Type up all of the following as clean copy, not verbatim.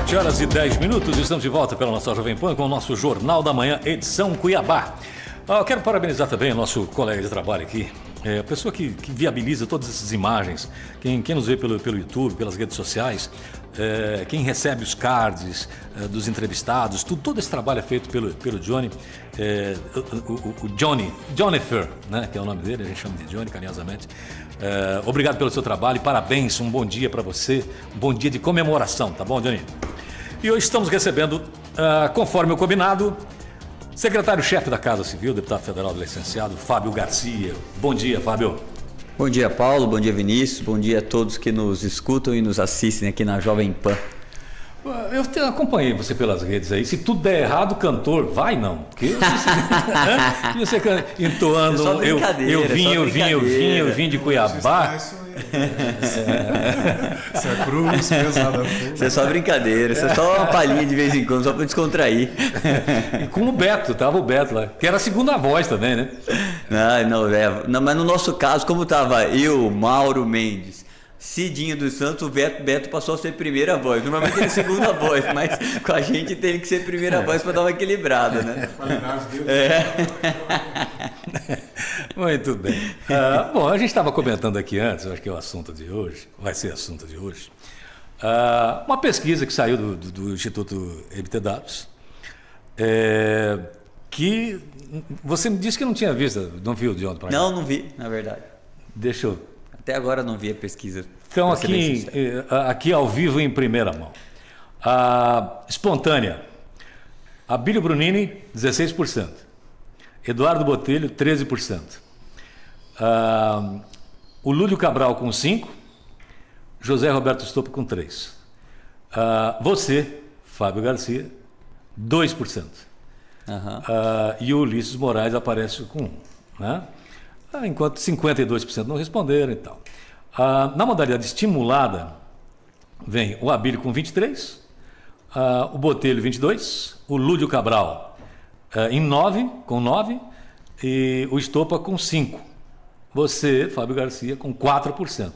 7h10, estamos de volta pela nossa Jovem Pan com o nosso Jornal da Manhã, edição Cuiabá. Eu quero parabenizar também o nosso colega de trabalho aqui, a pessoa que viabiliza todas essas imagens, quem nos vê pelo YouTube, pelas redes sociais, quem recebe os cards dos entrevistados, todo esse trabalho é feito pelo Johnny, Jonathan, né, que é o nome dele, a gente chama de Johnny carinhosamente. Obrigado pelo seu trabalho, parabéns, um bom dia para você, um bom dia de comemoração, tá bom, Johnny? E hoje estamos recebendo, conforme o combinado, secretário-chefe da Casa Civil, deputado federal licenciado Fábio Garcia. Bom dia, Fábio. Bom dia, Paulo. Bom dia, Vinícius. Bom dia a todos que nos escutam e nos assistem aqui na Jovem Pan. Eu acompanhei você pelas redes aí. Se tudo der errado, cantor, vai não. Porque você entoando, eu vim de Cuiabá. Isso é cruz, pesada. Isso é só brincadeira, isso é só uma palhinha de vez em quando, só para descontrair. E com o Beto, tava o Beto lá, que era a segunda voz também, né? Não, mas no nosso caso, como tava eu, Mauro Mendes, Cidinho dos Santos, o Beto passou a ser primeira voz. Normalmente ele é segunda voz, mas com a gente tem que ser primeira voz para dar uma equilibrada, né? Muito bem. Bom, a gente estava comentando aqui antes, acho que é o assunto de hoje, vai ser assunto de hoje, uma pesquisa que saiu do Instituto MT Dados, que você me disse que não tinha visto, não viu de ontem para cá? Não vi, na verdade. Deixa eu... Até agora não vi a pesquisa. Então, aqui ao vivo em primeira mão. Espontânea. Abílio Brunini, 16%. Eduardo Botelho, 13%. O Lúlio Cabral com 5%. José Roberto Stoppa com 3%. Você, Fábio Garcia, 2%. E o Ulisses Moraes aparece com 1%. Né? Enquanto 52% não responderam e tal. Na modalidade estimulada, vem o Abílio com 23%, o Botelho 22%, o Lúlio Cabral com 9% e o Stoppa com 5%. Você, Fábio Garcia, com 4%.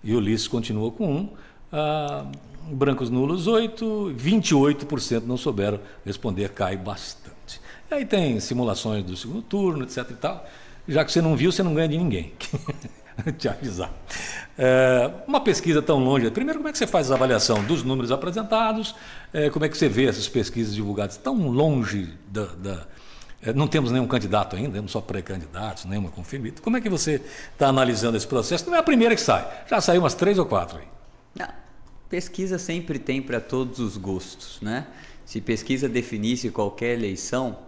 E o Ulisses continua com 1%. Brancos nulos 8%, 28% não souberam responder, cai bastante. E aí tem simulações do segundo turno, etc. e tal. Já que você não viu, você não ganha de ninguém. Te avisar. Uma pesquisa tão longe. Primeiro, como é que você faz a avaliação dos números apresentados? Como é que você vê essas pesquisas divulgadas tão longe não temos nenhum candidato ainda, temos só pré-candidatos, nenhuma confirmada. Como é que você está analisando esse processo? Não é a primeira que sai. Já saiu umas 3 ou 4 aí. Não, pesquisa sempre tem para todos os gostos, né? Se pesquisa definisse qualquer eleição,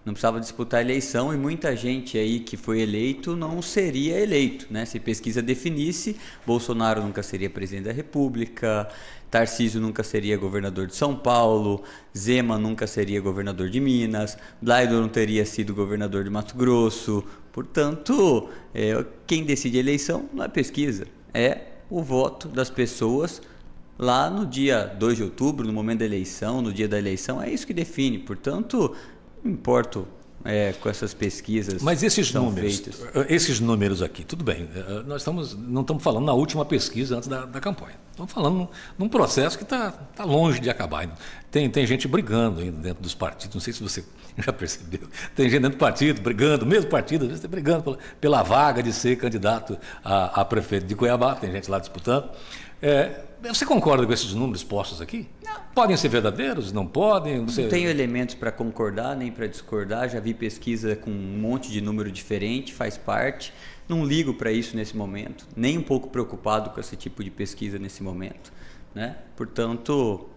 não precisava disputar a eleição e muita gente aí que foi eleito não seria eleito, né? Se pesquisa definisse, Bolsonaro nunca seria presidente da República, Tarcísio nunca seria governador de São Paulo, Zema nunca seria governador de Minas, Blaido não teria sido governador de Mato Grosso. Portanto, quem decide a eleição não é pesquisa, é o voto das pessoas lá no dia 2 de outubro, no momento da eleição, no dia da eleição, é isso que define. Portanto, não importo com essas pesquisas. Mas esses números, feitas. Esses números aqui, tudo bem, nós não estamos falando na última pesquisa antes da campanha. Estamos falando num processo que está longe de acabar. Tem gente brigando ainda dentro dos partidos, não sei se você já percebeu. Tem gente dentro do partido brigando, mesmo partido, às vezes brigando pela vaga de ser candidato a prefeito de Cuiabá, tem gente lá disputando. Você concorda com esses números postos aqui? Não. Podem ser verdadeiros? Não podem? Não tenho elementos para concordar nem para discordar. Já vi pesquisa com um monte de número diferente, faz parte. Não ligo para isso nesse momento, nem um pouco preocupado com esse tipo de pesquisa nesse momento, né? Portanto,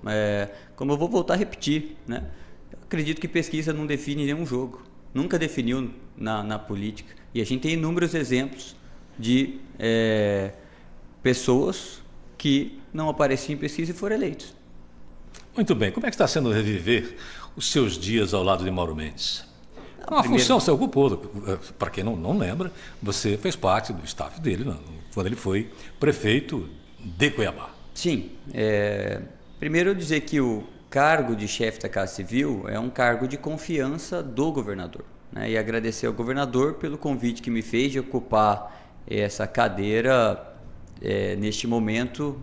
como eu vou voltar a repetir, né? Eu acredito que pesquisa não define nenhum jogo. Nunca definiu na política. E a gente tem inúmeros exemplos de pessoas que não apareciam em pesquisa e foram eleitos. Muito bem. Como é que está sendo reviver os seus dias ao lado de Mauro Mendes? Uma função, você ocupou, para quem não lembra, você fez parte do staff dele quando ele foi prefeito de Cuiabá. Sim. Primeiro eu dizer que o cargo de chefe da Casa Civil é um cargo de confiança do governador, né? E agradecer ao governador pelo convite que me fez de ocupar essa cadeira neste momento,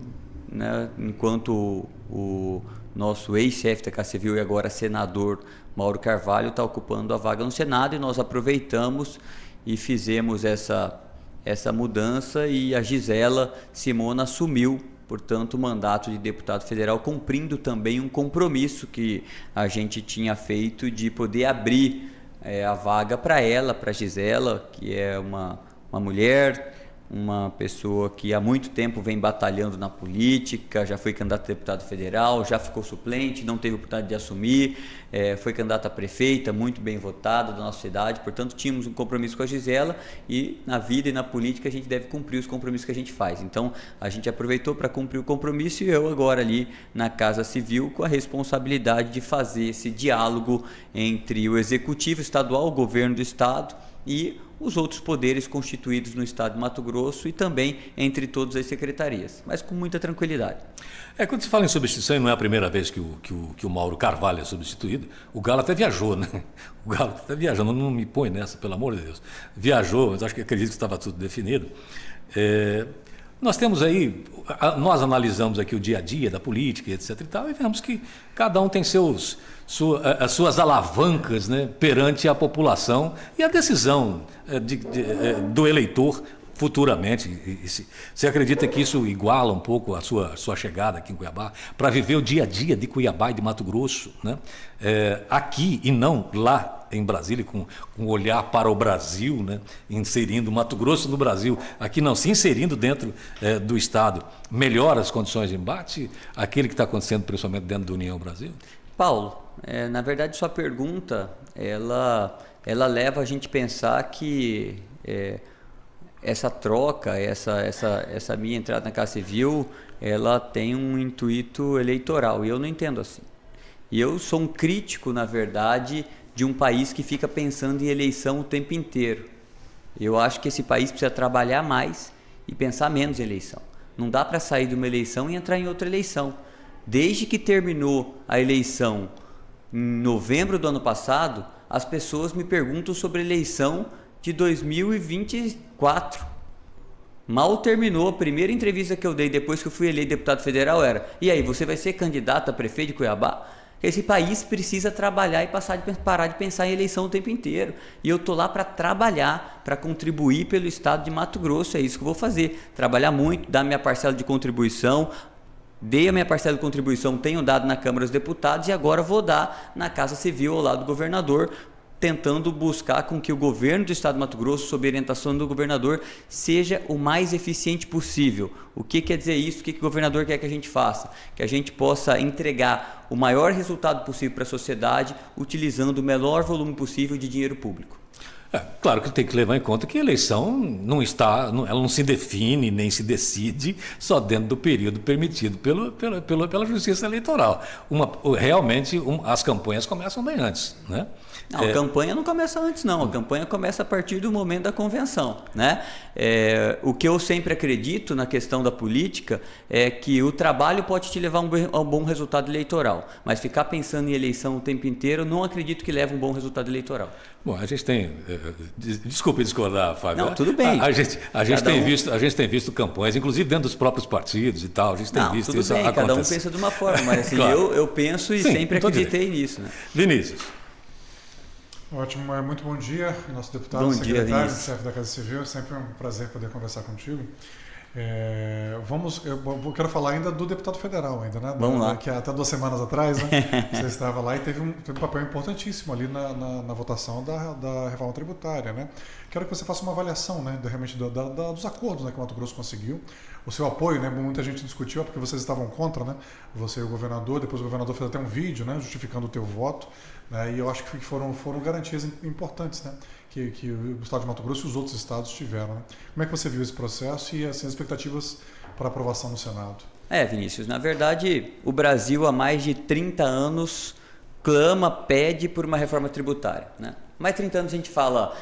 né, enquanto o nosso ex-chefe da Casa Civil e agora senador Mauro Carvalho está ocupando a vaga no Senado, e nós aproveitamos e fizemos essa mudança, e a Gisela Simona assumiu, portanto, o mandato de deputado federal, cumprindo também um compromisso que a gente tinha feito de poder abrir a vaga para ela, para a Gisela, que é uma mulher, uma pessoa que há muito tempo vem batalhando na política, já foi candidata a deputado federal, já ficou suplente, não teve oportunidade de assumir, foi candidata a prefeita, muito bem votada da nossa cidade, portanto tínhamos um compromisso com a Gisela, e na vida e na política a gente deve cumprir os compromissos que a gente faz. Então a gente aproveitou para cumprir o compromisso, e eu agora ali na Casa Civil com a responsabilidade de fazer esse diálogo entre o Executivo Estadual, o Governo do Estado, e os outros poderes constituídos no estado de Mato Grosso, e também entre todas as secretarias, mas com muita tranquilidade. Quando se fala em substituição, não é a primeira vez que o Mauro Carvalho é substituído. O Galo até viajou, né? O Galo até viajou, não me põe nessa, pelo amor de Deus. Viajou, mas acredito que estava tudo definido. Nós temos aí, nós analisamos aqui o dia a dia da política, etc. e tal, e vemos que cada um tem as suas alavancas, né, perante a população e a decisão do eleitor futuramente. Você acredita que isso iguala um pouco a sua chegada aqui em Cuiabá, para viver o dia a dia de Cuiabá e de Mato Grosso, né? Aqui e não lá em Brasília, com um olhar para o Brasil, né? Inserindo Mato Grosso no Brasil, aqui não, se inserindo dentro do Estado, melhora as condições de embate, aquele que está acontecendo principalmente dentro da União Brasil? Paulo, na verdade sua pergunta, ela leva a gente a pensar que essa troca, essa minha entrada na Casa Civil, ela tem um intuito eleitoral, e eu não entendo assim. E eu sou um crítico, na verdade, de um país que fica pensando em eleição o tempo inteiro. Eu acho que esse país precisa trabalhar mais e pensar menos em eleição. Não dá para sair de uma eleição e entrar em outra eleição. Desde que terminou a eleição em novembro do ano passado, as pessoas me perguntam sobre a eleição de 2024. Mal terminou, a primeira entrevista que eu dei depois que eu fui eleito deputado federal era: e aí, você vai ser candidato a prefeito de Cuiabá? Esse país precisa trabalhar e parar de pensar em eleição o tempo inteiro. E eu estou lá para trabalhar, para contribuir pelo estado de Mato Grosso. É isso que eu vou fazer. Trabalhar muito, dar minha parcela de contribuição. Dei a minha parcela de contribuição, tenho dado na Câmara dos Deputados, e agora vou dar na Casa Civil ao lado do governador, tentando buscar com que o governo do estado de Mato Grosso, sob orientação do governador, seja o mais eficiente possível. O que quer dizer isso? O que o governador quer que a gente faça? Que a gente possa entregar o maior resultado possível para a sociedade, utilizando o menor volume possível de dinheiro público. Claro que tem que levar em conta que a eleição ela não se define nem se decide só dentro do período permitido pela Justiça Eleitoral. Realmente as campanhas começam bem antes, né? Não, a campanha não começa antes, não. A campanha começa a partir do momento da convenção, né? O que eu sempre acredito na questão da política é que o trabalho pode te levar a um bom resultado eleitoral, mas ficar pensando em eleição o tempo inteiro, não acredito que leve a um bom resultado eleitoral. Bom, a gente tem... Desculpe discordar, Fábio. Não, tudo bem. A gente tem visto campanhas, inclusive dentro dos próprios partidos e tal. A gente tem visto tudo isso bem, acontecer. cada um pensa de uma forma, mas assim, Claro. eu penso e Sim, sempre acreditei nisso, né? Vinícius. Ótimo, muito bom dia, nosso deputado, Bom dia, secretário, Vinícius. chefe da Casa Civil. É sempre um prazer poder conversar contigo. Eu quero falar ainda do deputado federal, ainda, né? Vamos lá. Que até 2 semanas atrás, né? Você estava lá e teve um papel importantíssimo ali na votação da reforma tributária, né? Quero que você faça uma avaliação, né? Realmente dos acordos, né, que o Mato Grosso conseguiu. O seu apoio, né? Muita gente discutiu, porque vocês estavam contra, né? Você e o governador. Depois o governador fez até um vídeo, né? Justificando o teu voto. Né? E eu acho que foram garantias importantes, né? Que o estado de Mato Grosso e os outros estados tiveram. Né? Como é que você viu esse processo e assim, as expectativas para aprovação no Senado? Vinícius, na verdade, o Brasil há mais de 30 anos pede por uma reforma tributária, né? Mais de 30 anos a gente fala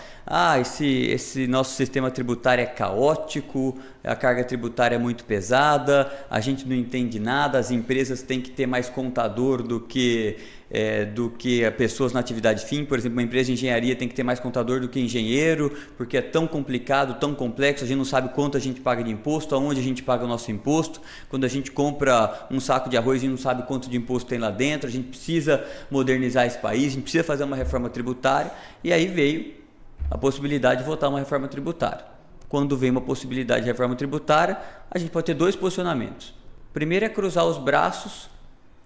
esse nosso sistema tributário é caótico, a carga tributária é muito pesada, a gente não entende nada, as empresas têm que ter mais contador do que pessoas na atividade fim. Por exemplo, uma empresa de engenharia tem que ter mais contador do que engenheiro, porque é tão complicado, tão complexo, a gente não sabe quanto a gente paga de imposto, aonde a gente paga o nosso imposto. Quando a gente compra um saco de arroz, a gente não sabe quanto de imposto tem lá dentro, a gente precisa modernizar esse país, a gente precisa fazer uma reforma tributária, e aí veio a possibilidade de votar uma reforma tributária. Quando vem uma possibilidade de reforma tributária, a gente pode ter 2 posicionamentos. O primeiro é cruzar os braços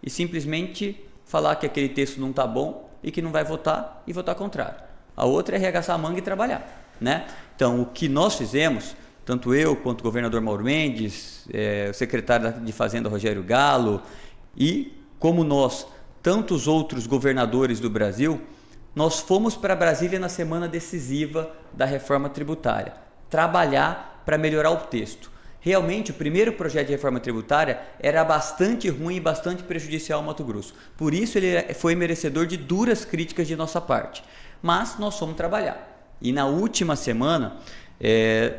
e simplesmente falar que aquele texto não está bom e que não vai votar e votar contrário. A outra é arregaçar a manga e trabalhar, né? Então, o que nós fizemos, tanto eu quanto o governador Mauro Mendes, o secretário de Fazenda Rogério Galo e como nós, tantos outros governadores do Brasil, nós fomos para Brasília na semana decisiva da reforma tributária, trabalhar para melhorar o texto. Realmente, o primeiro projeto de reforma tributária era bastante ruim e bastante prejudicial ao Mato Grosso. Por isso, ele foi merecedor de duras críticas de nossa parte. Mas nós fomos trabalhar. E na última semana,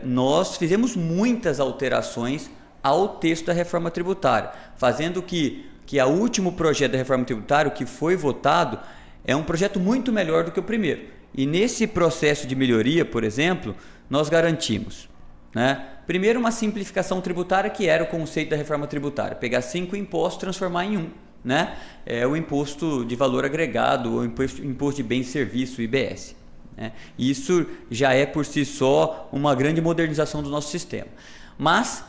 nós fizemos muitas alterações ao texto da reforma tributária, fazendo que o último projeto da reforma tributária, o que foi votado, é um projeto muito melhor do que o primeiro. E nesse processo de melhoria, por exemplo, nós garantimos, né? Primeiro, uma simplificação tributária, que era o conceito da reforma tributária, pegar 5 impostos e transformar em um, né? O imposto de valor agregado, o imposto de bens e serviços, o IBS, né? Isso já é por si só uma grande modernização do nosso sistema. Mas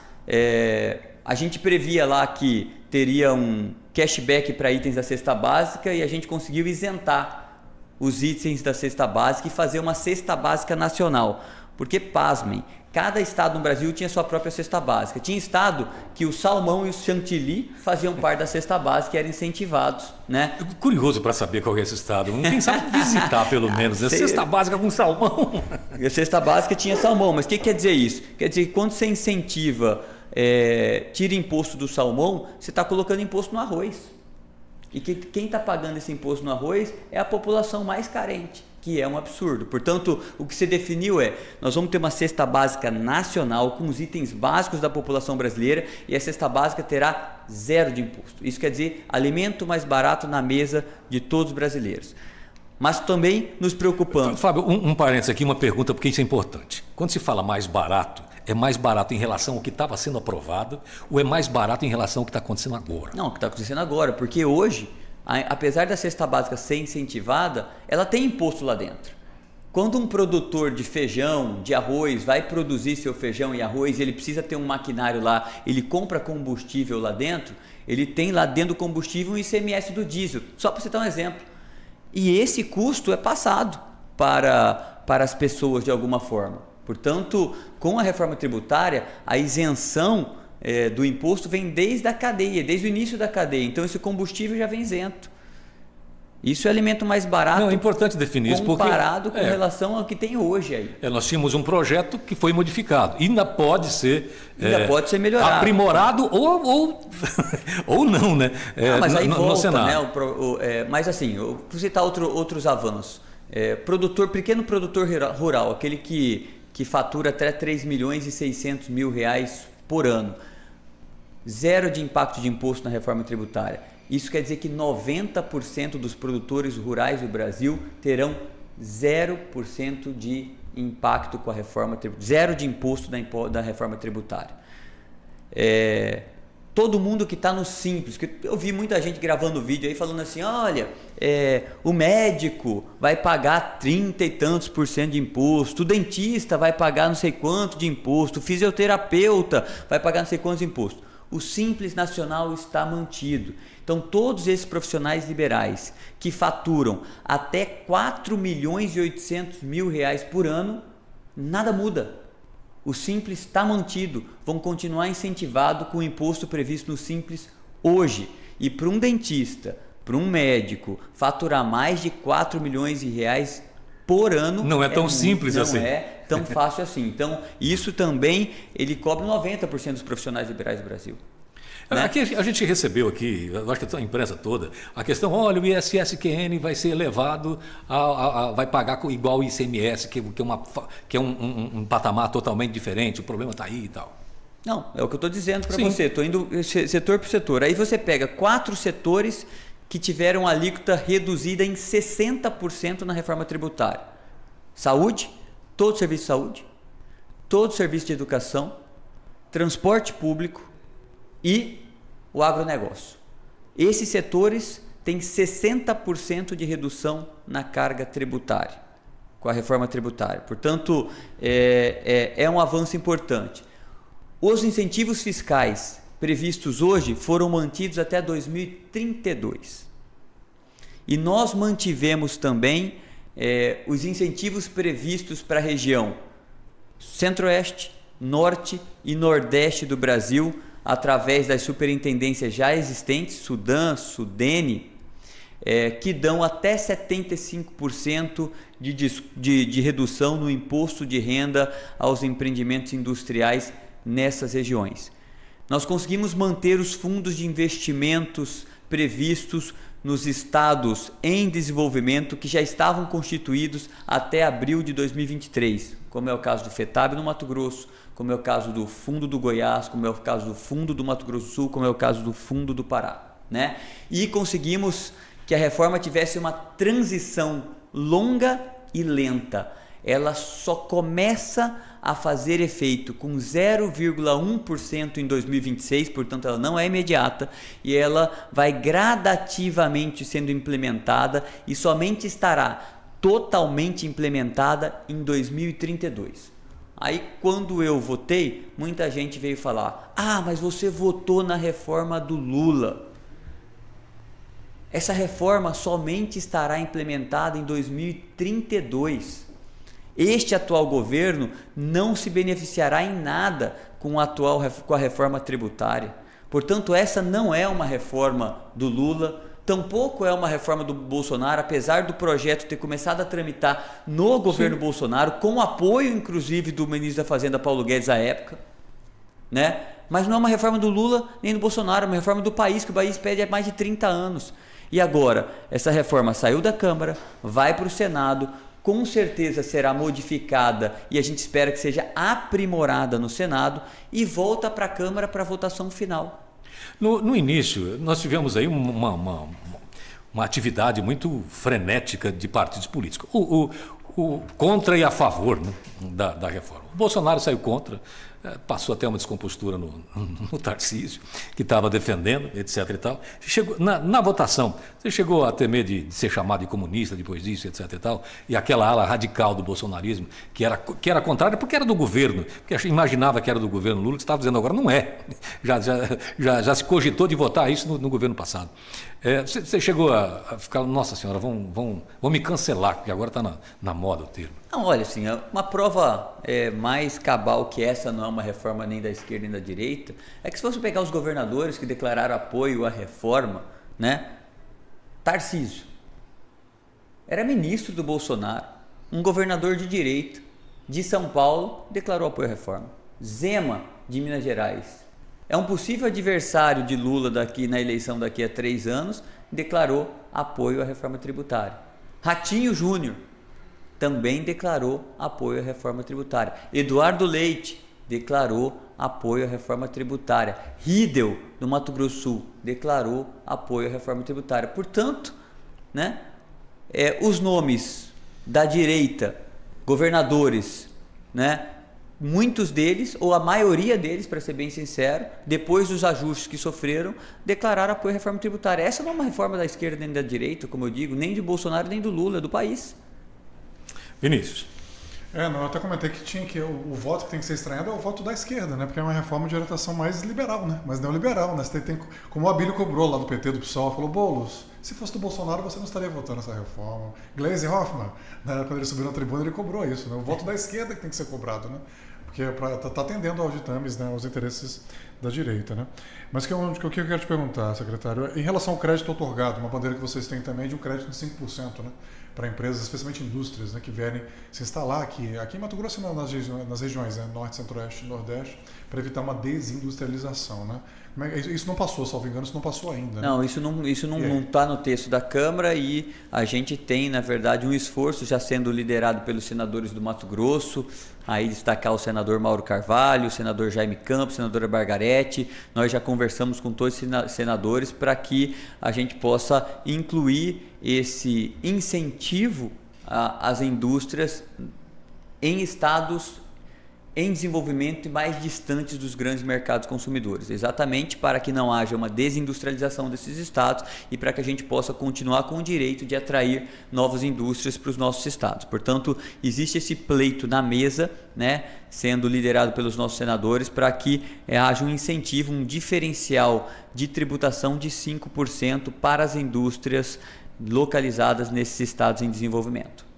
a gente previa lá que teria um cashback para itens da cesta básica e a gente conseguiu isentar os itens da cesta básica e fazer uma cesta básica nacional. Porque, pasmem, cada estado no Brasil tinha sua própria cesta básica. Tinha estado que o salmão e o chantilly faziam parte da cesta básica e eram incentivados, né? Curioso para saber qual é esse estado. Quem sabe visitar pelo menos. Cesta básica com salmão. A cesta básica tinha salmão, mas o que quer dizer isso? Quer dizer que quando você incentiva, tira imposto do salmão, você está colocando imposto no arroz. E quem está pagando esse imposto no arroz é a população mais carente, que é um absurdo. Portanto, o que se definiu nós vamos ter uma cesta básica nacional com os itens básicos da população brasileira e a cesta básica terá 0 de imposto. Isso quer dizer alimento mais barato na mesa de todos os brasileiros. Mas também nos preocupamos. Fábio, um parênteses aqui, uma pergunta, porque isso é importante. Quando se fala mais barato, é mais barato em relação ao que estava sendo aprovado ou é mais barato em relação ao que está acontecendo agora? Não, o que está acontecendo agora, porque hoje, apesar da cesta básica ser incentivada, ela tem imposto lá dentro. Quando um produtor de feijão, de arroz, vai produzir seu feijão e arroz, ele precisa ter um maquinário lá, ele compra combustível lá dentro, ele tem lá dentro do combustível um ICMS do diesel, só para você dar um exemplo. E esse custo é passado para as pessoas de alguma forma. Portanto, com a reforma tributária, a isenção do imposto vem desde a cadeia, desde o início da cadeia. Então, esse combustível já vem isento. Isso é alimento mais barato. Não, é importante definir isso comparado com relação ao que tem hoje aí. Nós tínhamos um projeto que foi modificado. Ainda pode ser melhorado, aprimorado ou não, né? Mas aí volta, no Senado. Né? Mas assim, eu vou citar outros avanços. Pequeno produtor rural, aquele que fatura até 3 milhões e 600 mil reais por ano. 0 de impacto de imposto na reforma tributária. Isso quer dizer que 90% dos produtores rurais do Brasil terão 0% de impacto com a reforma tributária, 0 de imposto da reforma tributária. Todo mundo que está no Simples, que eu vi muita gente gravando vídeo aí falando assim, olha, o médico vai pagar 30 e tantos por cento de imposto, o dentista vai pagar não sei quanto de imposto, o fisioterapeuta vai pagar não sei quantos de imposto. O Simples Nacional está mantido. Então, todos esses profissionais liberais que faturam até 4 milhões e 800 mil reais por ano, nada muda. O Simples está mantido, vão continuar incentivado com o imposto previsto no Simples hoje. E para um dentista, para um médico, faturar mais de 4 milhões de reais por ano... Não é tão simples assim. Não é tão fácil assim. Então, isso também, ele cobre 90% dos profissionais liberais do Brasil. Né? Aqui a gente recebeu aqui, eu acho que a imprensa toda, a questão, olha, o ISS-QN vai ser elevado, vai pagar igual o ICMS, que é um patamar totalmente diferente, o problema está aí e tal. Não, é o que eu estou dizendo para você, estou indo setor por setor. Aí você pega 4 setores que tiveram a alíquota reduzida em 60% na reforma tributária. Saúde, todo serviço de saúde, todo serviço de educação, transporte público e o agronegócio. Esses setores têm 60% de redução na carga tributária, com a reforma tributária. Portanto, é um avanço importante. Os incentivos fiscais previstos hoje foram mantidos até 2032. E nós mantivemos também os incentivos previstos para a região Centro-Oeste, Norte e Nordeste do Brasil, através das superintendências já existentes, Sudam, Sudene, que dão até 75% de redução no imposto de renda aos empreendimentos industriais nessas regiões. Nós conseguimos manter os fundos de investimentos previstos nos estados em desenvolvimento que já estavam constituídos até abril de 2023, como é o caso do FETAB no Mato Grosso, como é o caso do Fundo do Goiás, como é o caso do Fundo do Mato Grosso do Sul, como é o caso do Fundo do Pará, né? E conseguimos que a reforma tivesse uma transição longa e lenta. Ela só começa a fazer efeito com 0,1% em 2026, portanto ela não é imediata e ela vai gradativamente sendo implementada e somente estará totalmente implementada em 2032. Aí quando eu votei, muita gente veio falar: ah, mas você votou na reforma do Lula. Essa reforma somente estará implementada em 2032. Este atual governo não se beneficiará em nada com a reforma tributária. Portanto, essa não é uma reforma do Lula, tampouco é uma reforma do Bolsonaro, apesar do projeto ter começado a tramitar no governo Bolsonaro, com apoio inclusive do ministro da Fazenda Paulo Guedes à época, né? Mas não é uma reforma do Lula nem do Bolsonaro, é uma reforma do país, que o país pede há mais de 30 anos. E agora, essa reforma saiu da Câmara, vai para o Senado, com certeza será modificada e a gente espera que seja aprimorada no Senado e volta para a Câmara para votação final. No início, nós tivemos aí uma atividade muito frenética de partidos políticos. O contra e a favor, né, da reforma. O Bolsonaro saiu contra, passou até uma descompostura no Tarcísio, que estava defendendo, etc. e tal. Chegou, na votação, você chegou a temer de ser chamado de comunista depois disso, etc. e tal, e aquela ala radical do bolsonarismo, que era contrária porque era do governo, porque imaginava que era do governo Lula, que estava dizendo agora não é. Já se cogitou de votar isso no governo passado. Você chegou a ficar, nossa senhora, vão me cancelar, porque agora está na moda o termo. Não, olha, assim, uma prova mais cabal que essa não é uma reforma nem da esquerda nem da direita, é que se você pegar os governadores que declararam apoio à reforma, né? Tarcísio era ministro do Bolsonaro, um governador de direita de São Paulo declarou apoio à reforma. Zema, de Minas Gerais, é um possível adversário de Lula na eleição daqui a 3 anos, declarou apoio à reforma tributária. Ratinho Júnior também declarou apoio à reforma tributária. Eduardo Leite declarou apoio à reforma tributária. Riedel, no Mato Grosso do Sul, declarou apoio à reforma tributária. Portanto, né, os nomes da direita, governadores, né, muitos deles, ou a maioria deles, para ser bem sincero, depois dos ajustes que sofreram, declararam apoio à reforma tributária. Essa não é uma reforma da esquerda nem da direita, como eu digo, nem de Bolsonaro nem do Lula, é do país. Vinícius. Eu até comentei que o voto que tem que ser estranhado é o voto da esquerda, né? Porque é uma reforma de orientação mais liberal, né? Mais neoliberal, né? Você tem, como o Abílio cobrou lá do PT, do PSOL, falou: Boulos, se fosse do Bolsonaro você não estaria votando essa reforma. Gleisi Hoffmann, né, quando ele subiu na tribuna, ele cobrou isso, né? O voto da esquerda que tem que ser cobrado, né? Porque está atendendo aos ditames, né, aos interesses da direita, né? Mas o que eu quero te perguntar, secretário, em relação ao crédito otorgado, uma bandeira que vocês têm também de um crédito de 5%, né, para empresas, especialmente indústrias, né, que vierem se instalar aqui em Mato Grosso e nas regiões, né, Norte, Centro-Oeste e Nordeste, para evitar uma desindustrialização, né? Isso não passou, salvo engano, isso não passou ainda. Né? Não, isso não está no texto da Câmara e a gente tem, na verdade, um esforço já sendo liderado pelos senadores do Mato Grosso, aí destacar o senador Mauro Carvalho, o senador Jaime Campos, a senadora Margarete. Nós já conversamos com todos os senadores para que a gente possa incluir esse incentivo às indústrias em estados em desenvolvimento e mais distantes dos grandes mercados consumidores, exatamente para que não haja uma desindustrialização desses estados e para que a gente possa continuar com o direito de atrair novas indústrias para os nossos estados. Portanto, existe esse pleito na mesa, né, sendo liderado pelos nossos senadores para que haja um incentivo, um diferencial de tributação de 5% para as indústrias localizadas nesses estados em desenvolvimento.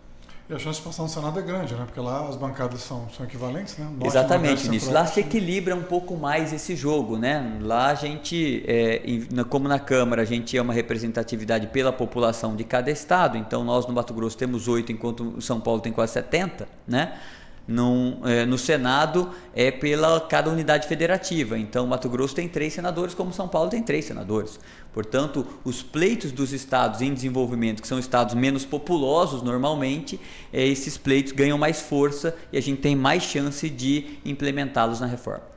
E a chance de passar no Senado é grande, né? Porque lá as bancadas são equivalentes, né? Norte, exatamente, nisso. Lá se equilibra um pouco mais esse jogo, né? Lá a gente, como na Câmara, a gente é uma representatividade pela população de cada estado. Então, nós no Mato Grosso temos 8, enquanto São Paulo tem quase 70, né? No Senado é pela cada unidade federativa. Então, Mato Grosso tem 3 senadores, como São Paulo tem 3 senadores. Portanto, os pleitos dos estados em desenvolvimento, que são estados menos populosos normalmente, esses pleitos ganham mais força e a gente tem mais chance de implementá-los na reforma.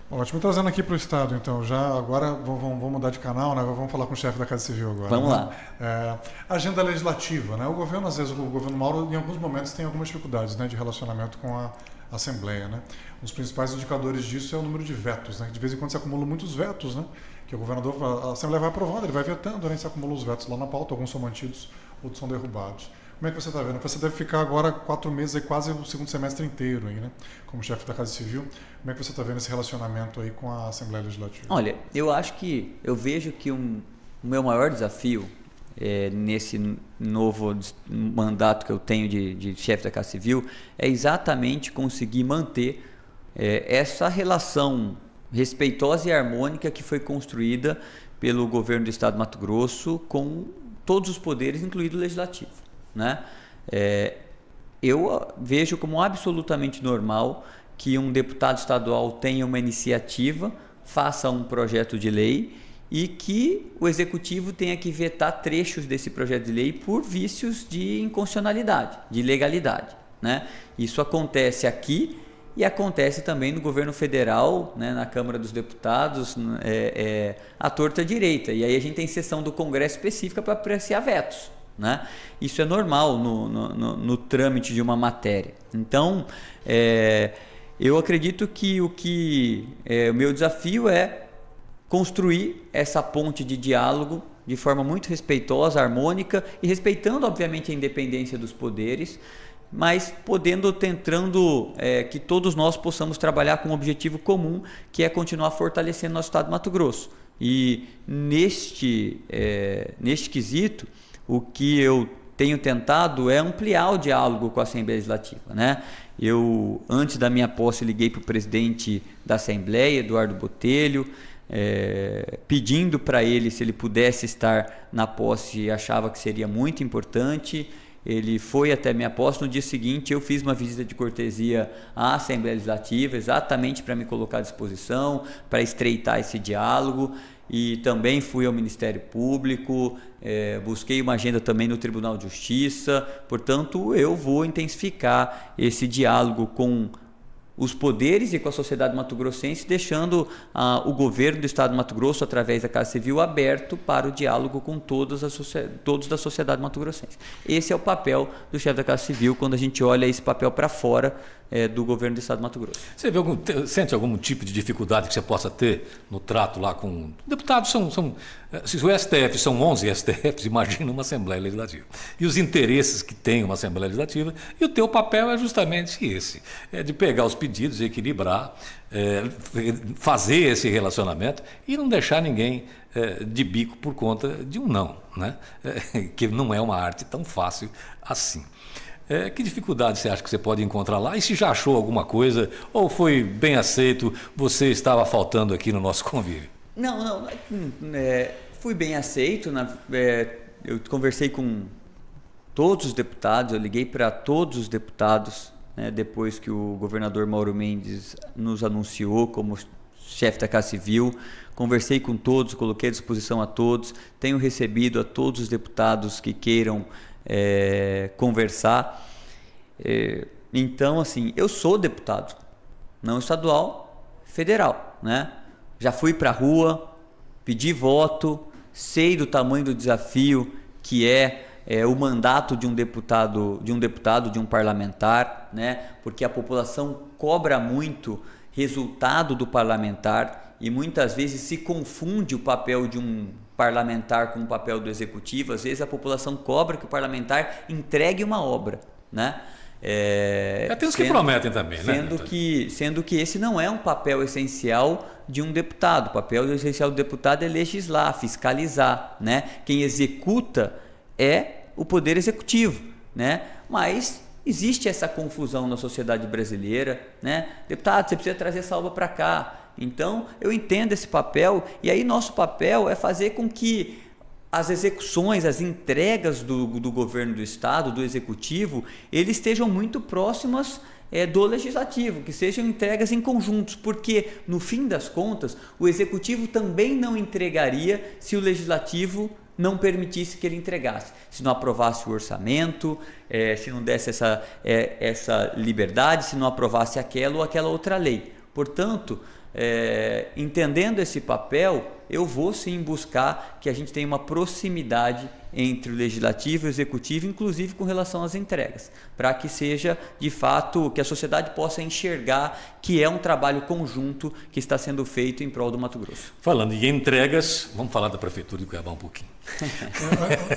Ótimo, trazendo aqui para o Estado, então, já agora vamos mudar de canal, né? Vamos falar com o chefe da Casa Civil agora. Vamos lá. Agenda legislativa, né? O governo, às vezes, o governo Mauro, em alguns momentos, tem algumas dificuldades, né, de relacionamento com a Assembleia, né? Um dos principais indicadores disso é o número de vetos, né? De vez em quando se acumulam muitos vetos, né? Que o governador, a Assembleia vai aprovando, ele vai vetando, né? Se acumulam os vetos lá na pauta, alguns são mantidos, outros são derrubados. Como é que você está vendo? Você deve ficar agora 4 meses, aí, quase o segundo semestre inteiro, aí, né? Como chefe da Casa Civil. Como é que você está vendo esse relacionamento aí com a Assembleia Legislativa? Olha, eu vejo que o meu maior desafio nesse novo mandato que eu tenho de chefe da Casa Civil é exatamente conseguir manter essa relação respeitosa e harmônica que foi construída pelo governo do Estado de Mato Grosso com todos os poderes, incluído o Legislativo, né? Eu vejo como absolutamente normal que um deputado estadual tenha uma iniciativa, faça um projeto de lei e que o executivo tenha que vetar trechos desse projeto de lei por vícios de inconstitucionalidade, de ilegalidade, né? Isso acontece aqui e acontece também no governo federal, né, na Câmara dos Deputados, à torta direita. E aí a gente tem sessão do Congresso específica para apreciar vetos, né? Isso é normal no trâmite de uma matéria. Então, eu acredito que o meu desafio é construir essa ponte de diálogo de forma muito respeitosa, harmônica e respeitando, obviamente, a independência dos poderes, mas tentando que todos nós possamos trabalhar com um objetivo comum, que é continuar fortalecendo nosso Estado de Mato Grosso. E neste quesito, o que eu tenho tentado é ampliar o diálogo com a Assembleia Legislativa, né? Eu, antes da minha posse, liguei para o presidente da Assembleia, Eduardo Botelho, pedindo para ele se ele pudesse estar na posse, achava que seria muito importante. Ele foi até minha posse. No dia seguinte eu fiz uma visita de cortesia à Assembleia Legislativa, exatamente para me colocar à disposição, para estreitar esse diálogo, e também fui ao Ministério Público, busquei uma agenda também no Tribunal de Justiça. Portanto, eu vou intensificar esse diálogo com os poderes e com a sociedade mato-grossense, deixando o governo do Estado de Mato Grosso, através da Casa Civil, aberto para o diálogo com todos da sociedade mato-grossense. Esse é o papel do chefe da Casa Civil quando a gente olha esse papel para fora do governo do Estado de Mato Grosso. Você sente algum tipo de dificuldade que você possa ter no trato lá com deputados? Se o STF são 11 STFs, imagina uma Assembleia Legislativa. E os interesses que tem uma Assembleia Legislativa, e o teu papel é justamente esse, de pegar os pedidos, equilibrar, fazer esse relacionamento e não deixar ninguém de bico por conta de um não, né? Que não é uma arte tão fácil assim. Que dificuldade você acha que você pode encontrar lá? E se já achou alguma coisa, ou foi bem aceito, você estava faltando aqui no nosso convívio? Não, fui bem aceito. Eu conversei com todos os deputados, eu liguei para todos os deputados, né, depois que o governador Mauro Mendes nos anunciou como chefe da Casa Civil, conversei com todos, coloquei à disposição a todos, tenho recebido a todos os deputados que queiram conversar. Então, assim, eu sou deputado, não estadual, federal, né? Já fui para a rua, pedi voto, sei do tamanho do desafio que é o mandato de um deputado, de um parlamentar, né? Porque a população cobra muito resultado do parlamentar e muitas vezes se confunde o papel de um parlamentar com o papel do executivo. Às vezes a população cobra que o parlamentar entregue uma obra, né? Tem os que prometem também, né? Sendo que esse não é um papel essencial de um deputado. O papel essencial do deputado é legislar, fiscalizar, né? Quem executa é o poder executivo, né? Mas existe essa confusão na sociedade brasileira, né? Deputado, você precisa trazer essa obra para cá. Então, eu entendo esse papel, e aí nosso papel é fazer com que as execuções, as entregas do governo do estado, do executivo, eles estejam muito próximas do legislativo, que sejam entregas em conjuntos, porque no fim das contas o executivo também não entregaria se o legislativo não permitisse que ele entregasse, se não aprovasse o orçamento, se não desse essa liberdade, se não aprovasse aquela ou aquela outra lei. Portanto, entendendo esse papel, eu vou sim buscar que a gente tenha uma proximidade entre o legislativo e o executivo, inclusive com relação às entregas, para que seja de fato, que a sociedade possa enxergar que é um trabalho conjunto que está sendo feito em prol do Mato Grosso. Falando em entregas, vamos falar da Prefeitura de Cuiabá um pouquinho.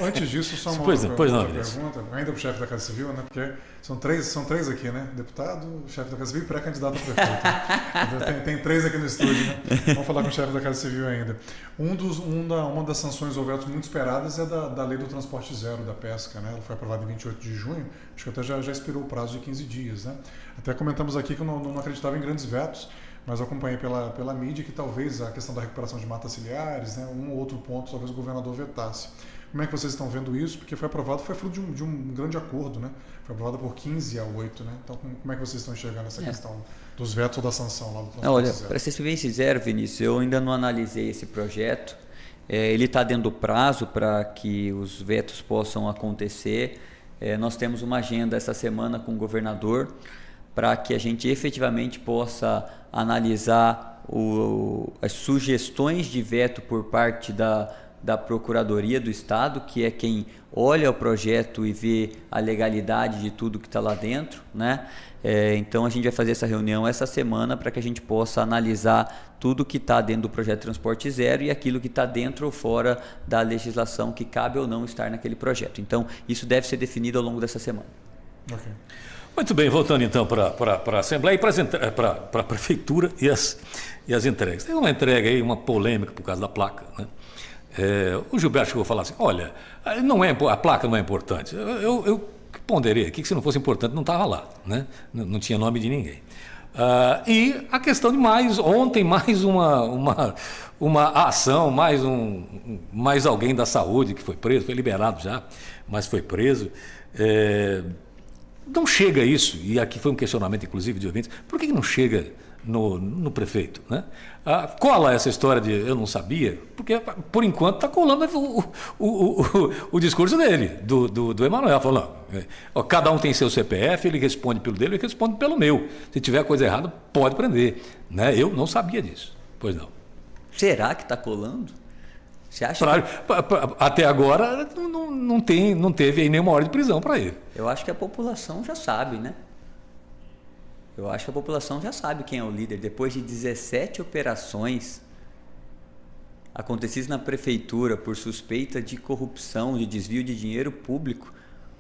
Antes disso, só uma pergunta, ainda para o chefe da Casa Civil, né? Porque são três aqui, né? Deputado, chefe da Casa Civil e pré-candidato a prefeito. tem três aqui no estúdio, né? Vamos falar com o chefe da Casa Civil ainda. Uma das sanções ou vetos muito esperadas é da lei do transporte zero da pesca, né? Ela foi aprovada em 28 de junho, acho que até já expirou o prazo de 15 dias, né? Até comentamos aqui que eu não acreditava em grandes vetos, mas eu acompanhei pela mídia que talvez a questão da recuperação de matas ciliares, né, um ou outro ponto, talvez o governador vetasse. Como é que vocês estão vendo isso? Porque foi fruto de um grande acordo, né? Foi aprovado por 15 a 8, né? Então, como é que vocês estão enxergando essa questão dos vetos ou da sanção lá do transporte zero? Para ser bem sincero, Vinícius, eu ainda não analisei esse projeto. Ele está dentro do prazo para que os vetos possam acontecer. Nós temos uma agenda essa semana com o governador para que a gente efetivamente possa analisar as sugestões de veto por parte da Procuradoria do Estado, que é quem olha o projeto e vê a legalidade de tudo que está lá dentro, né? Então a gente vai fazer essa reunião essa semana para que a gente possa analisar tudo que está dentro do projeto Transporte Zero e aquilo que está dentro ou fora da legislação que cabe ou não estar naquele projeto. Então isso deve ser definido ao longo dessa semana. Okay. Muito bem, voltando então para a Assembleia e para a Prefeitura e as entregas. Tem uma entrega aí, uma polêmica por causa da placa, né? O Gilberto chegou a falar assim, olha, a placa não é importante. Eu ponderei aqui que se não fosse importante não estava lá, né? Não tinha nome de ninguém. E a questão de ontem mais uma ação, mais alguém da saúde que foi preso, foi liberado já, mas foi preso. Não chega isso, e aqui foi um questionamento inclusive de ouvintes, por que não chega no prefeito, né? Cola essa história de eu não sabia, porque por enquanto está colando o discurso dele, do Emanuel, falando, cada um tem seu CPF, ele responde pelo dele, ele responde pelo meu, se tiver coisa errada pode prender, né? Eu não sabia disso, pois não. Será que está colando? Você acha até agora não teve aí nenhuma hora de prisão para ele. Eu acho que a população já sabe, né? Eu acho que a população já sabe quem é o líder. Depois de 17 operações acontecidas na prefeitura por suspeita de corrupção, de desvio de dinheiro público,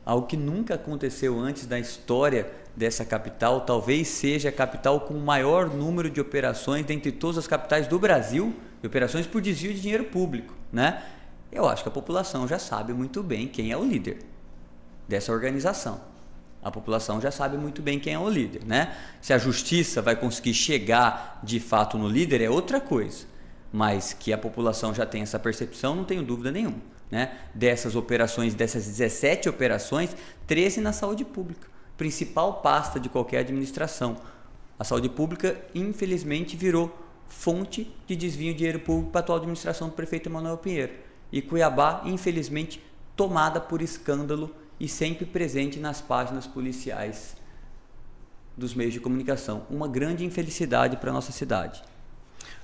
algo que nunca aconteceu antes da história dessa capital, talvez seja a capital com o maior número de operações dentre todas as capitais do Brasil, de operações por desvio de dinheiro público, né? Eu acho que a população já sabe muito bem quem é o líder dessa organização. A população já sabe muito bem quem é o líder, né? Se a justiça vai conseguir chegar de fato no líder é outra coisa, mas que a população já tem essa percepção, não tenho dúvida nenhuma. né? Dessas operações, dessas 17 operações, 13 na saúde pública, principal pasta de qualquer administração. A saúde pública, infelizmente, virou fonte de desvio de dinheiro público para a atual administração do prefeito Emanuel Pinheiro. E Cuiabá, infelizmente, tomada por escândalo e sempre presente nas páginas policiais dos meios de comunicação. Uma grande infelicidade para a nossa cidade.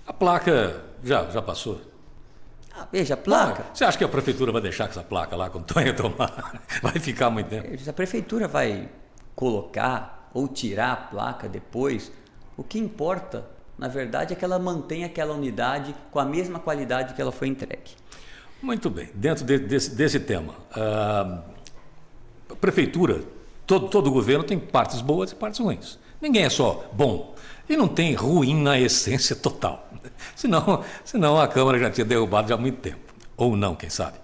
A placa já passou? Veja, a placa... Você acha que a prefeitura vai deixar essa placa lá quando Tonha tomar? Vai ficar muito tempo? Se a prefeitura vai colocar ou tirar a placa depois, o que importa, na verdade, é que ela mantenha aquela unidade com a mesma qualidade que ela foi entregue. Muito bem. Dentro desse tema, a prefeitura, todo governo tem partes boas e partes ruins. Ninguém é só bom. E não tem ruim na essência total. Senão a Câmara já tinha derrubado já há muito tempo. Ou não, quem sabe.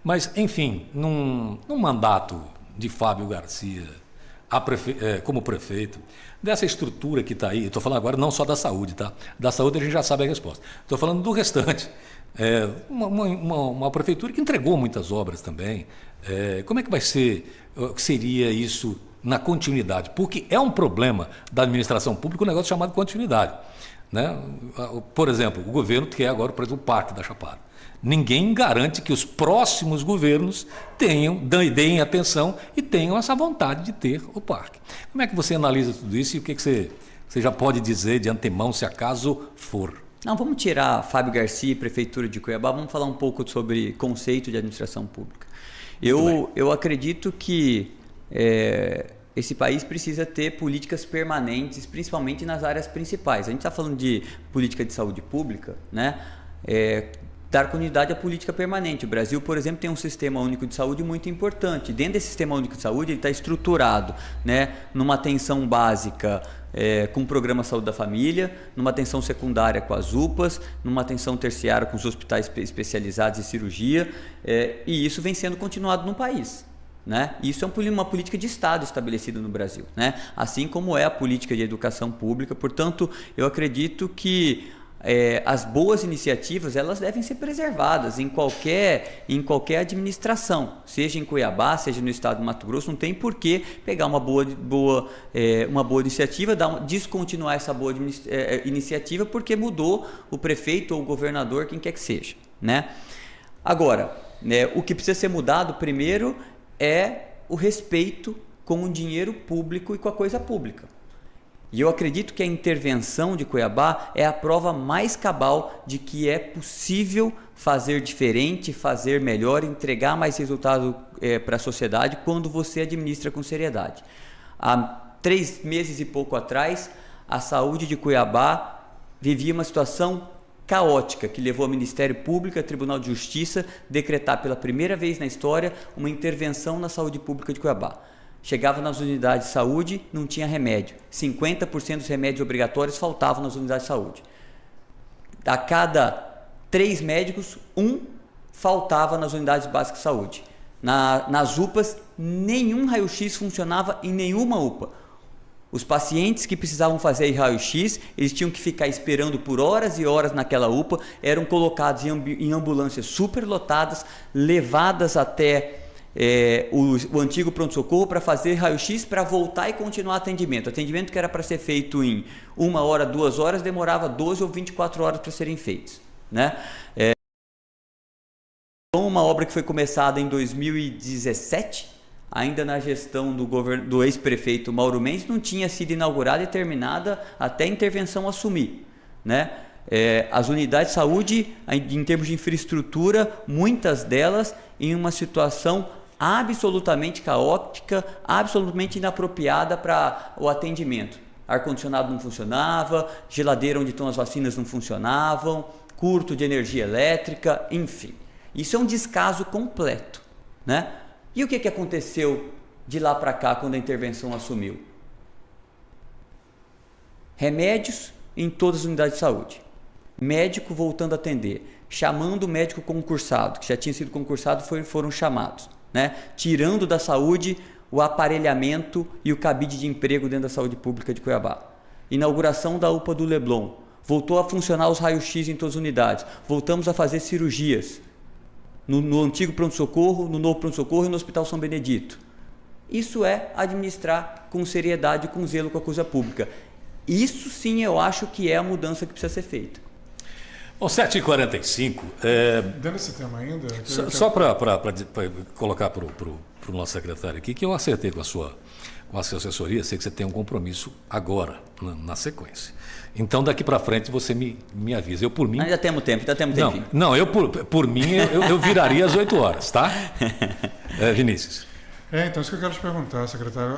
Mas, enfim, num mandato de Fábio Garcia como prefeito, dessa estrutura que está aí, estou falando agora não só da saúde, tá? Da saúde a gente já sabe a resposta. Estou falando do restante. Uma prefeitura que entregou muitas obras também. Como é que seria isso na continuidade? Porque é um problema da administração pública um negócio chamado continuidade. Né? Por exemplo, o governo quer agora, por exemplo, o Parque da Chapada. Ninguém garante que os próximos governos deem atenção e tenham essa vontade de ter o parque. Como é que você analisa tudo isso e o que você já pode dizer de antemão, se acaso for? Não, vamos tirar Fábio Garcia e Prefeitura de Cuiabá, vamos falar um pouco sobre conceito de administração pública. Eu acredito que esse país precisa ter políticas permanentes, principalmente nas áreas principais. A gente está falando de política de saúde pública, né? Dar continuidade à política permanente. O Brasil, por exemplo, tem um sistema único de saúde muito importante. Dentro desse sistema único de saúde, ele está estruturado, né, numa atenção básica com o programa Saúde da Família, numa atenção secundária com as UPAs, numa atenção terciária com os hospitais especializados em cirurgia, e isso vem sendo continuado no país. Né? Isso é uma política de Estado estabelecida no Brasil, né? Assim como é a política de educação pública. Portanto, eu acredito que as boas iniciativas elas devem ser preservadas em qualquer administração, seja em Cuiabá, seja no estado de Mato Grosso. Não tem por que pegar uma boa iniciativa, descontinuar essa boa iniciativa porque mudou o prefeito ou o governador, quem quer que seja, né? Agora, o que precisa ser mudado primeiro é o respeito com o dinheiro público e com a coisa pública. E eu acredito que a intervenção de Cuiabá é a prova mais cabal de que é possível fazer diferente, fazer melhor, entregar mais resultado para a sociedade quando você administra com seriedade. Há 3 meses e pouco atrás, a saúde de Cuiabá vivia uma situação caótica que levou ao Ministério Público e ao Tribunal de Justiça a decretar pela primeira vez na história uma intervenção na saúde pública de Cuiabá. Chegava nas unidades de saúde, não tinha remédio. 50% dos remédios obrigatórios faltavam nas unidades de saúde. A cada 3 médicos, 1 faltava nas unidades básicas de saúde. Nas UPAs, nenhum raio-x funcionava em nenhuma UPA. Os pacientes que precisavam fazer raio-x, eles tinham que ficar esperando por horas e horas naquela UPA, eram colocados em ambulâncias superlotadas, levadas até o antigo pronto-socorro para fazer raio-x para voltar e continuar atendimento. Atendimento que era para ser feito em 1 hora, 2 horas, demorava 12 ou 24 horas para serem feitos, né? Uma obra que foi começada em 2017, ainda na gestão do ex-prefeito Mauro Mendes, não tinha sido inaugurada e terminada até a intervenção assumir, né? As unidades de saúde, em termos de infraestrutura, muitas delas em uma situação absolutamente caótica, absolutamente inapropriada para o atendimento. Ar-condicionado não funcionava, geladeira onde estão as vacinas não funcionavam, curto de energia elétrica, enfim. Isso é um descaso completo, né? E o que aconteceu de lá para cá quando a intervenção assumiu? Remédios em todas as unidades de saúde. Médico voltando a atender, chamando o médico concursado, que já tinha sido concursado, foram chamados, né? Tirando da saúde o aparelhamento e o cabide de emprego dentro da saúde pública de Cuiabá. Inauguração da UPA do Leblon, voltou a funcionar os raios-x em todas as unidades, voltamos a fazer cirurgias. no antigo pronto-socorro, no novo pronto-socorro e no Hospital São Benedito. Isso é administrar com seriedade, com zelo com a coisa pública. Isso sim eu acho que é a mudança que precisa ser feita. Bom, 7h45. Dentro desse tema ainda... Só para colocar para o nosso secretário aqui, que eu acertei com a sua assessoria, sei que você tem um compromisso agora, na sequência. Então, daqui para frente, você me avisa. Eu, por mim... Ainda temos tempo, Não, eu por mim, eu viraria às 8 horas, tá? Vinícius. Então, isso que eu quero te perguntar, secretário.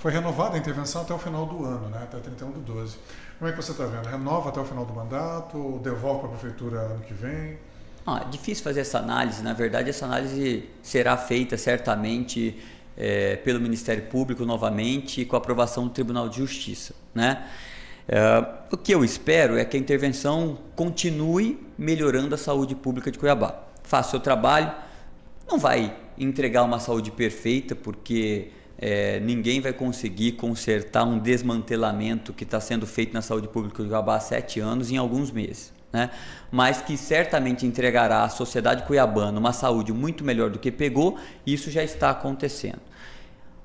Foi renovada a intervenção até o final do ano, né? Até 31/12. Como é que você está vendo? Renova até o final do mandato ou devolve para a prefeitura ano que vem? É difícil fazer essa análise. Na verdade, essa análise será feita certamente pelo Ministério Público novamente com a aprovação do Tribunal de Justiça, né? O que eu espero é que a intervenção continue melhorando a saúde pública de Cuiabá. Faça o seu trabalho, não vai entregar uma saúde perfeita, porque ninguém vai conseguir consertar um desmantelamento que está sendo feito na saúde pública de Cuiabá há 7 anos em alguns meses, né? Mas que certamente entregará à sociedade cuiabana uma saúde muito melhor do que pegou, e isso já está acontecendo.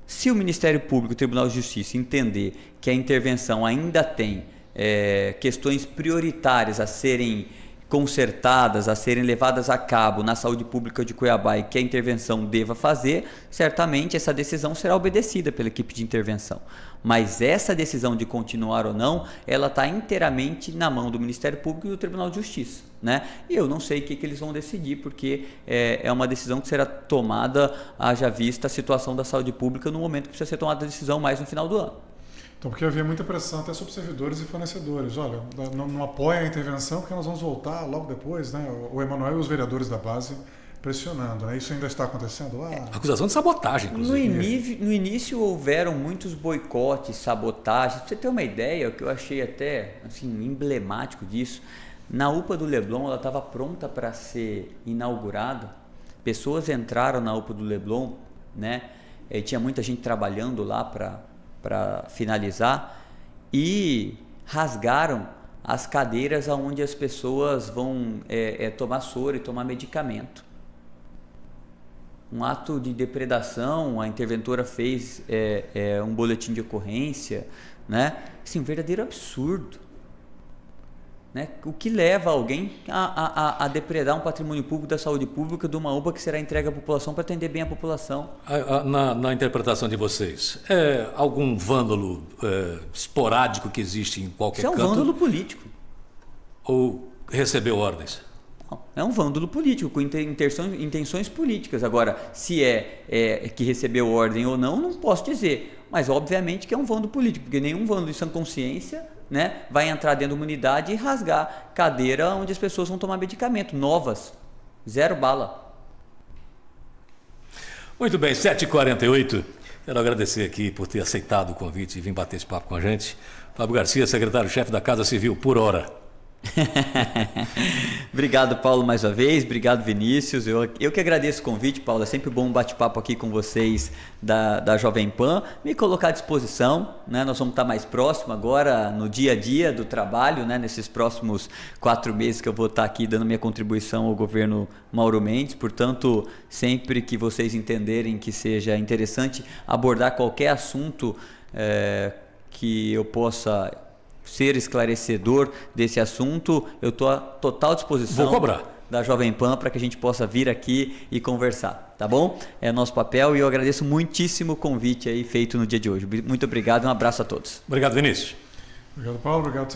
Se o Ministério Público e o Tribunal de Justiça entender que a intervenção ainda tem questões prioritárias a serem consertadas, a serem levadas a cabo na saúde pública de Cuiabá e que a intervenção deva fazer, certamente essa decisão será obedecida pela equipe de intervenção. Mas essa decisão de continuar ou não, ela está inteiramente na mão do Ministério Público e do Tribunal de Justiça, né? E eu não sei o que eles vão decidir, porque é uma decisão que será tomada, haja vista a situação da saúde pública no momento que precisa ser tomada a decisão mais no final do ano. Então, porque havia muita pressão até sobre servidores e fornecedores. Olha, não apoia a intervenção porque nós vamos voltar logo depois, né? O Emanuel e os vereadores da base pressionando, né? Isso ainda está acontecendo lá? Acusação de sabotagem, inclusive. No início houveram muitos boicotes, sabotagens. Para você ter uma ideia, o que eu achei até assim, emblemático disso, na UPA do Leblon, ela estava pronta para ser inaugurada. Pessoas entraram na UPA do Leblon, né? Tinha muita gente trabalhando lá para finalizar, e rasgaram as cadeiras onde as pessoas vão tomar soro e tomar medicamento. Um ato de depredação, a interventora fez um boletim de ocorrência, né? Assim, um verdadeiro absurdo, né? O que leva alguém a depredar um patrimônio público da saúde pública de uma UPA que será entregue à população para atender bem a população? Na interpretação de vocês, algum vândalo esporádico que existe em qualquer canto? Isso é um vândalo político. Ou recebeu ordens? Não, é um vândalo político, com intenções políticas. Agora, se que recebeu ordem ou não, não posso dizer. Mas, obviamente, que é um vândalo político, porque nenhum vândalo de sã consciência, né, vai entrar dentro de uma unidade e rasgar cadeira onde as pessoas vão tomar medicamento, novas, 0 bala. Muito bem, 7h48. Quero agradecer aqui por ter aceitado o convite e vir bater esse papo com a gente. Fábio Garcia, secretário-chefe da Casa Civil, por hora. Obrigado, Paulo, mais uma vez. Obrigado, Vinícius. Eu que agradeço o convite, Paulo. É sempre bom um bate-papo aqui com vocês da Jovem Pan. Me colocar à disposição, né? Nós vamos estar mais próximo agora no dia a dia do trabalho, né? Nesses próximos 4 meses que eu vou estar aqui dando minha contribuição ao governo Mauro Mendes. Portanto, sempre que vocês entenderem que seja interessante abordar qualquer assunto que eu possa ser esclarecedor desse assunto, eu estou à total disposição. Vou cobrar. Da Jovem Pan para que a gente possa vir aqui e conversar, tá bom? É nosso papel, e eu agradeço muitíssimo o convite aí feito no dia de hoje. Muito obrigado e um abraço a todos. Obrigado, Vinícius. Obrigado, Paulo. Obrigado,